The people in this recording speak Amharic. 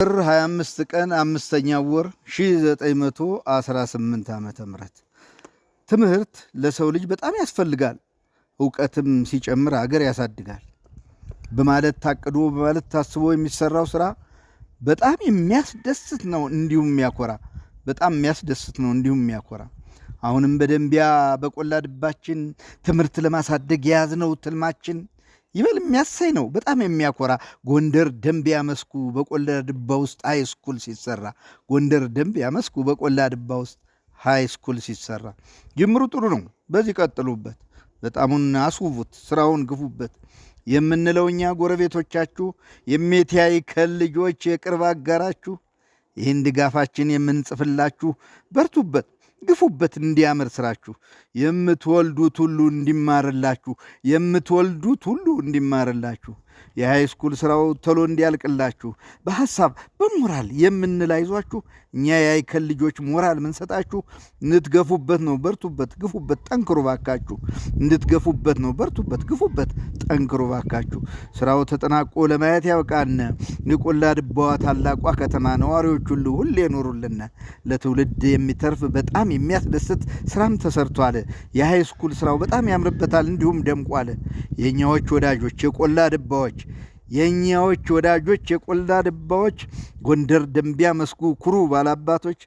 ጥር 25 ቀን 5ኛው ወር 1918 ዓመተ ምህረት ትምህርት ለሰው ልጅ በጣም ያስፈልጋል፣ ዕውቀትም ሲጨምር አገር ያሳድጋል በማለት ታቅዶ በማለት ታስቦ የሚሰራው ስራ በጣም የሚያስደስት ነው፣ እንዲሁም የሚያኮራ በጣም የሚያስደስት ነው፣ እንዲሁም የሚያኮራ አሁንም በደንቢያ በቆላ ድባችን ትምህርት ለማሳደግ የያዝነው ትልማችን ይበል የሚያሳይ ነው፣ በጣም የሚያኮራ ጎንደር ደንቢያ መስኩ በቆላ ድባ ውስጥ ሃይ ስኩል ሲሰራ ጎንደር ደንቢያ መስኩ በቆላ ድባ ውስጥ ሃይ ስኩል ሲሰራ ጅምሩ ጥሩ ነው። በዚህ ቀጥሉበት፣ በጣሙን አስውቡት፣ ስራውን ግፉበት የምንለው እኛ ጎረቤቶቻችሁ የሜቲያይ ከልጆች የቅርብ አጋራችሁ ይህን ድጋፋችን የምንጽፍላችሁ በርቱበት፣ ግፉበት እንዲያምር ስራችሁ የምትወልዱት ሁሉ እንዲማርላችሁ የምትወልዱት ሁሉ እንዲማርላችሁ የሃይ ስኩል ስራው ቶሎ እንዲያልቅላችሁ በሐሳብ በሞራል የምንላይዟችሁ እኛ የአይከል ልጆች ሞራል ምንሰጣችሁ እንድትገፉበት ነው። በርቱበት፣ ግፉበት፣ ጠንክሩ ባካችሁ። እንድትገፉበት ነው። በርቱበት፣ ግፉበት፣ ጠንክሩ ባካችሁ። ስራው ተጠናቆ ለማየት ያብቃን። የቆላ ድባዋ ታላቋ ከተማ ነዋሪዎች ሁሉ ሁሌ ኖሩልን። ለትውልድ የሚተርፍ በጣም የሚያስደስት ስራም ተሰርቷል። የሃይ ስኩል ስራው በጣም ያምርበታል፣ እንዲሁም ደምቋል። የኛዎች ወዳጆች የቆላ ድባዎች የኛዎች ወዳጆች የቆላ ድባዎች ጎንደር ደንቢያ መስኩ ኩሩ ባላባቶች